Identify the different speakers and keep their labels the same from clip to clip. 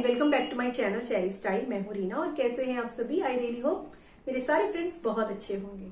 Speaker 1: Welcome back to my channel cherry style. मैं हूं रीना और कैसे हैं आप सभी। आई रियली होप मेरे सारे फ्रेंड्स बहुत अच्छे होंगे।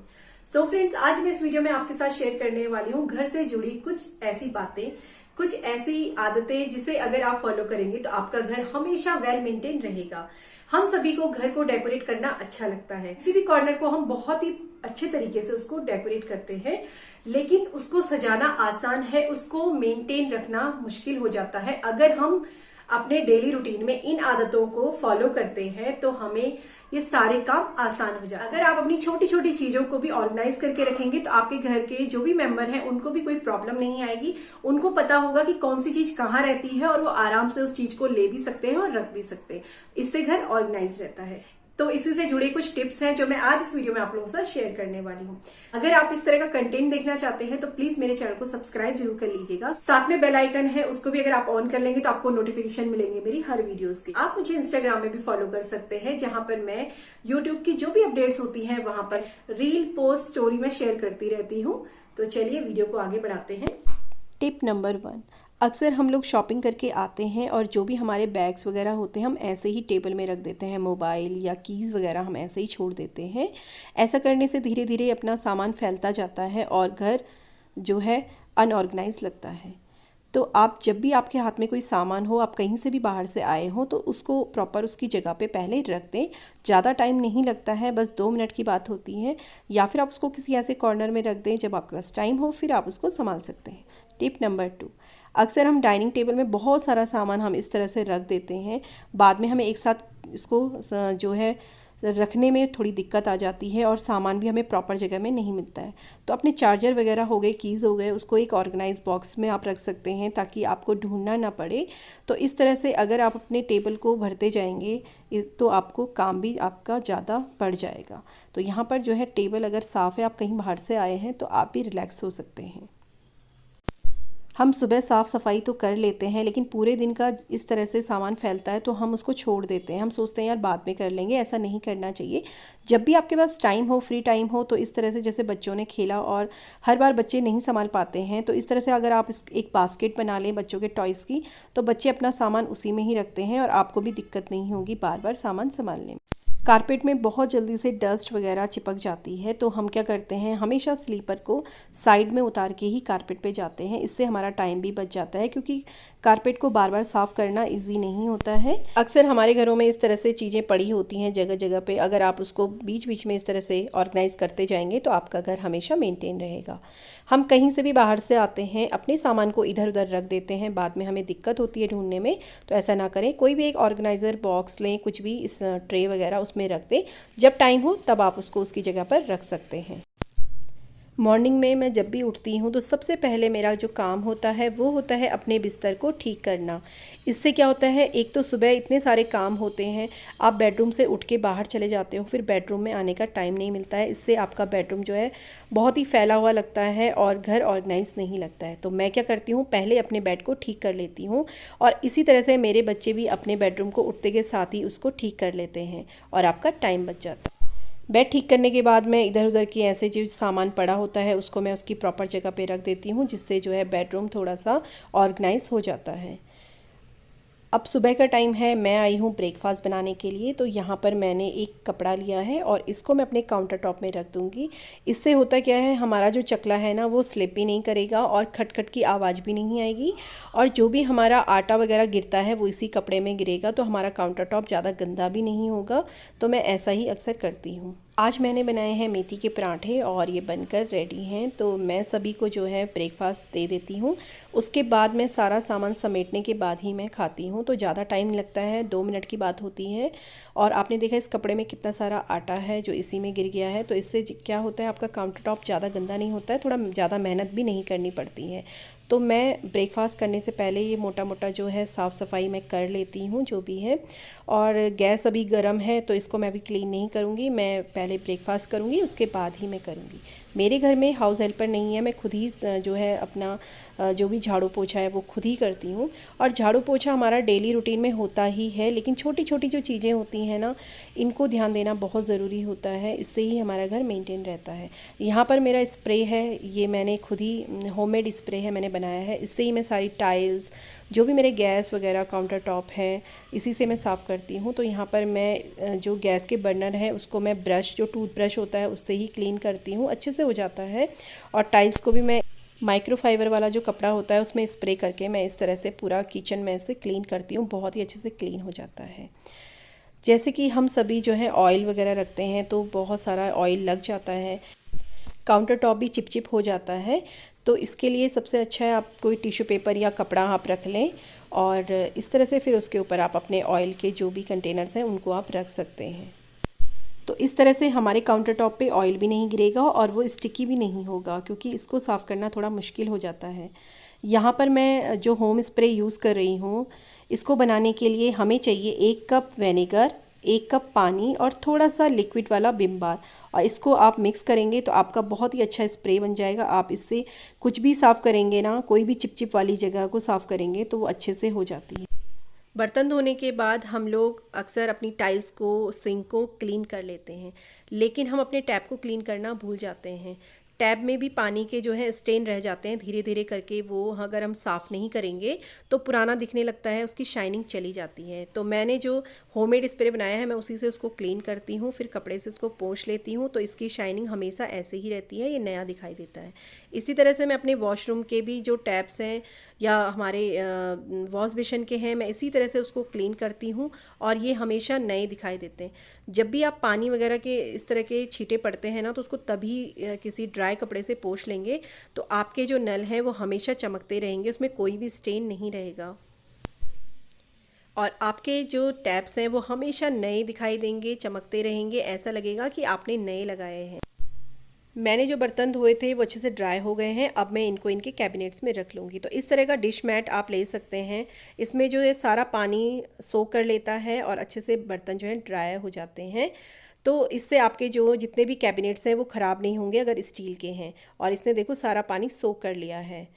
Speaker 1: सो फ्रेंड्स, आज मैं इस वीडियो में आपके साथ शेयर करने वाली हूं घर से जुड़ी कुछ ऐसी बातें, कुछ ऐसी आदतें जिसे अगर आप फॉलो करेंगे तो आपका घर हमेशा वेल मेंटेन रहेगा। हम सभी को घर को डेकोरेट करना अच्छा लगता है। किसी भी कॉर्नर को हम बहुत ही अच्छे तरीके से उसको डेकोरेट करते हैं, लेकिन उसको सजाना आसान है, उसको मेंटेन रखना मुश्किल हो जाता है। अगर हम अपने डेली रूटीन में इन आदतों को फॉलो करते हैं तो हमें ये सारे काम आसान हो जाए। अगर आप अपनी छोटी छोटी चीजों को भी ऑर्गेनाइज करके रखेंगे तो आपके घर के जो भी मेंबर हैं उनको भी कोई प्रॉब्लम नहीं आएगी। उनको पता होगा कि कौन सी चीज कहाँ रहती है और वो आराम से उस चीज को ले भी सकते हैं और रख भी सकते हैं। इससे घर ऑर्गेनाइज रहता है। तो इसी से जुड़े कुछ टिप्स हैं जो मैं आज इस वीडियो में आप लोगों के साथ शेयर करने वाली हूँ। अगर आप इस तरह का कंटेंट देखना चाहते हैं तो प्लीज मेरे चैनल को सब्सक्राइब जरूर कर लीजिएगा। साथ में बेल आइकन है, उसको भी अगर आप ऑन कर लेंगे तो आपको नोटिफिकेशन मिलेंगे मेरी हर वीडियोस की। आप मुझे इंस्टाग्राम में भी फॉलो कर सकते हैं, जहां पर मैं यूट्यूब की जो भी अपडेट्स होती है वहां पर रील, पोस्ट, स्टोरी में शेयर करती रहती हूँ। तो चलिए वीडियो को आगे बढ़ाते हैं।
Speaker 2: टिप नंबर 1, अक्सर हम लोग शॉपिंग करके आते हैं और जो भी हमारे बैग्स वगैरह होते हैं हम ऐसे ही टेबल में रख देते हैं। मोबाइल या कीज़ वगैरह हम ऐसे ही छोड़ देते हैं। ऐसा करने से धीरे धीरे अपना सामान फैलता जाता है और घर जो है अनऑर्गेनाइज लगता है। तो आप जब भी आपके हाथ में कोई सामान हो, आप कहीं से भी बाहर से आए हो, तो उसको प्रॉपर उसकी जगह पे पहले रख दें। ज़्यादा टाइम नहीं लगता है, बस 2 मिनट की बात होती है। या फिर आप उसको किसी ऐसे कॉर्नर में रख दें जब आपके पास टाइम हो, फिर आप उसको संभाल सकते हैं। टिप नंबर 2, अक्सर हम डाइनिंग टेबल में बहुत सारा सामान हम इस तरह से रख देते हैं, बाद में हमें एक साथ इसको जो है रखने में थोड़ी दिक्कत आ जाती है और सामान भी हमें प्रॉपर जगह में नहीं मिलता है। तो अपने चार्जर वगैरह हो गए, कीज़ हो गए, उसको एक ऑर्गेनाइज बॉक्स में आप रख सकते हैं ताकि आपको ढूंढना ना पड़े। तो इस तरह से अगर आप अपने टेबल को भरते जाएंगे तो आपको काम भी आपका ज़्यादा बढ़ जाएगा। तो यहाँ पर जो है टेबल अगर साफ़ है, आप कहीं बाहर से आए हैं, तो आप भी रिलैक्स हो सकते हैं। हम सुबह साफ़ सफाई तो कर लेते हैं, लेकिन पूरे दिन का इस तरह से सामान फैलता है तो हम उसको छोड़ देते हैं। हम सोचते हैं यार बाद में कर लेंगे, ऐसा नहीं करना चाहिए। जब भी आपके पास टाइम हो, फ्री टाइम हो, तो इस तरह से जैसे बच्चों ने खेला और हर बार बच्चे नहीं संभाल पाते हैं, तो इस तरह से अगर आप एक बास्केट बना लें बच्चों के टॉयज़ की, तो बच्चे अपना सामान उसी में ही रखते हैं और आपको भी दिक्कत नहीं होगी बार बार सामान संभालने में। कारपेट में बहुत जल्दी से डस्ट वगैरह चिपक जाती है, तो हम क्या करते हैं, हमेशा स्लीपर को साइड में उतार के ही कारपेट पे जाते हैं। इससे हमारा टाइम भी बच जाता है, क्योंकि कारपेट को बार बार साफ़ करना इजी नहीं होता है। अक्सर हमारे घरों में इस तरह से चीज़ें पड़ी होती हैं जगह जगह पे। अगर आप उसको बीच बीच में इस तरह से ऑर्गेनाइज करते जाएंगे तो आपका घर हमेशा मेंटेन रहेगा। हम कहीं से भी बाहर से आते हैं, अपने सामान को इधर उधर रख देते हैं, बाद में हमें दिक्कत होती है ढूंढने में। तो ऐसा ना करें। कोई भी एक ऑर्गेनाइज़र बॉक्स लें, कुछ भी इस ट्रे वगैरह में रख दें। जब टाइम हो तब आप उसको उसकी जगह पर रख सकते हैं। मॉर्निंग में मैं जब भी उठती हूँ तो सबसे पहले मेरा जो काम होता है वो होता है अपने बिस्तर को ठीक करना। इससे क्या होता है, एक तो सुबह इतने सारे काम होते हैं, आप बेडरूम से उठ के बाहर चले जाते हो, फिर बेडरूम में आने का टाइम नहीं मिलता है। इससे आपका बेडरूम जो है बहुत ही फैला हुआ लगता है और घर ऑर्गेनाइज नहीं लगता है। तो मैं क्या करती हूँ, पहले अपने बेड को ठीक कर लेती हूँ और इसी तरह से मेरे बच्चे भी अपने बेडरूम को उठते के साथ ही उसको ठीक कर लेते हैं और आपका टाइम बच जाता है। बेड ठीक करने के बाद मैं इधर उधर की ऐसे जो सामान पड़ा होता है उसको मैं उसकी प्रॉपर जगह पे रख देती हूँ, जिससे जो है बेडरूम थोड़ा सा ऑर्गेनाइज हो जाता है। अब सुबह का टाइम है, मैं आई हूँ ब्रेकफास्ट बनाने के लिए। तो यहाँ पर मैंने एक कपड़ा लिया है और इसको मैं अपने काउंटर टॉप में रख दूँगी। इससे होता क्या है, हमारा जो चकला है ना वो स्लिप भी नहीं करेगा और खटखट की आवाज़ भी नहीं आएगी, और जो भी हमारा आटा वगैरह गिरता है वो इसी कपड़े में गिरेगा, तो हमारा काउंटर टॉप ज़्यादा गंदा भी नहीं होगा। तो मैं ऐसा ही अक्सर करती हूँ। आज मैंने बनाए हैं मेथी के पराठे और ये बनकर रेडी हैं। तो मैं सभी को जो है ब्रेकफास्ट दे देती हूँ। उसके बाद मैं सारा सामान समेटने के बाद ही मैं खाती हूँ, तो ज़्यादा टाइम लगता है, 2 मिनट की बात होती है। और आपने देखा इस कपड़े में कितना सारा आटा है जो इसी में गिर गया है। तो इससे क्या होता है, आपका काउंटर टॉप ज़्यादा गंदा नहीं होता है, थोड़ा ज़्यादा मेहनत भी नहीं करनी पड़ती है। तो मैं ब्रेकफास्ट करने से पहले ये मोटा मोटा जो है साफ़ सफाई मैं कर लेती हूँ जो भी है। और गैस अभी गर्म है तो इसको मैं अभी क्लीन नहीं करूँगी, मैं पहले ब्रेकफास्ट करूँगी उसके बाद ही मैं करूँगी। मेरे घर में हाउस हेल्पर नहीं है, मैं खुद ही जो है अपना जो भी झाड़ू पोछा है वो खुद ही करती हूँ। और झाड़ू पोछा हमारा डेली रूटीन में होता ही है, लेकिन छोटी छोटी जो चीज़ें होती हैं ना, इनको ध्यान देना बहुत ज़रूरी होता है। इससे ही हमारा घर मेंटेन रहता है। यहाँ पर मेरा स्प्रे है, ये मैंने खुद ही होममेड स्प्रे है, मैंने बनाया है। इससे ही मैं सारी टाइल्स, जो भी मेरे गैस वगैरह काउंटर टॉप है, इसी से मैं साफ़ करती हूँ। तो यहाँ पर मैं जो गैस के बर्नर है उसको मैं ब्रश, जो टूथ ब्रश होता है उससे ही क्लीन करती हूँ, अच्छे से हो जाता है। और टाइल्स को भी मैं माइक्रोफाइबर वाला जो कपड़ा होता है उसमें स्प्रे करके मैं इस तरह से पूरा किचन में से क्लीन करती हूँ, बहुत ही अच्छे से क्लीन हो जाता है। जैसे कि हम सभी जो है ऑयल वगैरह रखते हैं तो बहुत सारा ऑयल लग जाता है, काउंटर टॉप भी चिपचिप हो जाता है। तो इसके लिए सबसे अच्छा है आप कोई टिश्यू पेपर या कपड़ा आप रख लें और इस तरह से फिर उसके ऊपर आप अपने ऑयल के जो भी कंटेनर्स हैं उनको आप रख सकते हैं। तो इस तरह से हमारे काउंटर टॉप पे ऑयल भी नहीं गिरेगा और वो स्टिकी भी नहीं होगा, क्योंकि इसको साफ़ करना थोड़ा मुश्किल हो जाता है। यहाँ पर मैं जो होम स्प्रे यूज़ कर रही हूँ, इसको बनाने के लिए हमें चाहिए 1 कप विनेगर, 1 कप पानी और थोड़ा सा लिक्विड वाला विम बार, और इसको आप मिक्स करेंगे तो आपका बहुत ही अच्छा स्प्रे बन जाएगा। आप इससे कुछ भी साफ़ करेंगे ना, कोई भी चिपचिप वाली जगह को साफ़ करेंगे तो वो अच्छे से हो जाती है। बर्तन धोने के बाद हम लोग अक्सर अपनी टाइल्स को, सिंक को क्लीन कर लेते हैं, लेकिन हम अपने टैप को क्लीन करना भूल जाते हैं। टैब में भी पानी के जो है स्टेन रह जाते हैं, धीरे धीरे करके वो अगर हम साफ़ नहीं करेंगे तो पुराना दिखने लगता है, उसकी शाइनिंग चली जाती है। तो मैंने जो होममेड स्प्रे बनाया है मैं उसी से उसको क्लीन करती हूँ, फिर कपड़े से उसको पोंछ लेती हूँ, तो इसकी शाइनिंग हमेशा ऐसे ही रहती है, ये नया दिखाई देता है। इसी तरह से मैं अपने वॉशरूम के भी जो टैप्स हैं या हमारे वॉश बेसिन के हैं, मैं इसी तरह से उसको क्लीन करती हूँ और ये हमेशा नए दिखाई देते हैं। जब भी आप पानी वगैरह के इस तरह के छींटे पड़ते हैं ना, तो उसको तभी किसी ड्राई कपड़े से पोंछ लेंगे तो आपके जो नल हैं वो हमेशा चमकते रहेंगे, उसमें कोई भी स्टेन नहीं रहेगा और आपके जो टैप्स हैं वो हमेशा नए दिखाई देंगे, चमकते रहेंगे, ऐसा लगेगा कि आपने नए लगाए हैं। मैंने जो बर्तन धोए थे वो अच्छे से ड्राई हो गए हैं, अब मैं इनको इनके कैबिनेट्स में रख लूँगी। तो इस तरह का डिश मैट आप ले सकते हैं, इसमें जो है सारा पानी सोक कर लेता है और अच्छे से बर्तन जो है ड्राई हो जाते हैं। तो इससे आपके जो जितने भी कैबिनेट्स हैं वो ख़राब नहीं होंगे अगर स्टील के हैं, और इसने देखो सारा पानी सोक कर लिया है।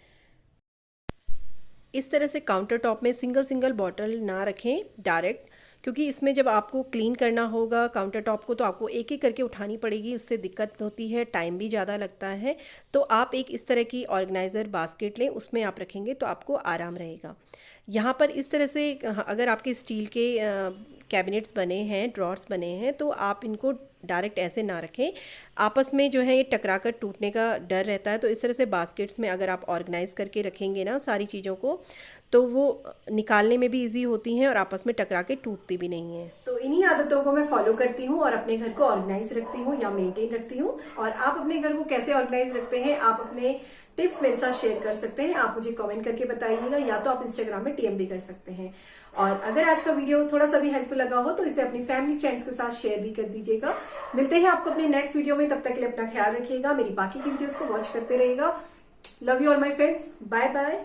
Speaker 2: इस तरह से काउंटर टॉप में सिंगल सिंगल बॉटल ना रखें डायरेक्ट, क्योंकि इसमें जब आपको क्लीन करना होगा काउंटर टॉप को तो आपको एक एक करके उठानी पड़ेगी, उससे दिक्कत होती है, टाइम भी ज़्यादा लगता है। तो आप एक इस तरह की ऑर्गेनाइज़र बास्केट लें, उसमें आप रखेंगे तो आपको आराम रहेगा। यहाँ पर इस तरह से अगर आपके स्टील के कैबिनेट्स बने हैं, ड्रॉर्स बने हैं, तो आप इनको डायरेक्ट ऐसे ना रखें, आपस में जो है ये टकरा कर टूटने का डर रहता है। तो इस तरह से बास्केट्स में अगर आप ऑर्गेनाइज़ करके रखेंगे ना सारी चीज़ों को, तो वो निकालने में भी इजी होती हैं और आपस में टकरा के टूटती भी नहीं है। तो इन्हीं आदतों को मैं फॉलो करती हूँ और अपने घर को ऑर्गेनाइज रखती हूँ या मेंटेन रखती हूँ। और आप अपने घर को कैसे ऑर्गेनाइज रखते हैं, आप अपने टिप्स मेरे साथ शेयर कर सकते हैं, आप मुझे कमेंट करके बताइएगा, या तो आप इंस्टाग्राम में DM भी कर सकते हैं। और अगर आज का वीडियो थोड़ा सा भी हेल्पफुल लगा हो तो इसे अपनी फैमिली फ्रेंड्स के साथ शेयर भी कर दीजिएगा। मिलते हैं आपको अपने नेक्स्ट वीडियो में, तब तक के लिए अपना ख्याल रखिएगा, मेरी बाकी की वीडियोस को वॉच करते रहिएगा। Love you all my friends, bye bye.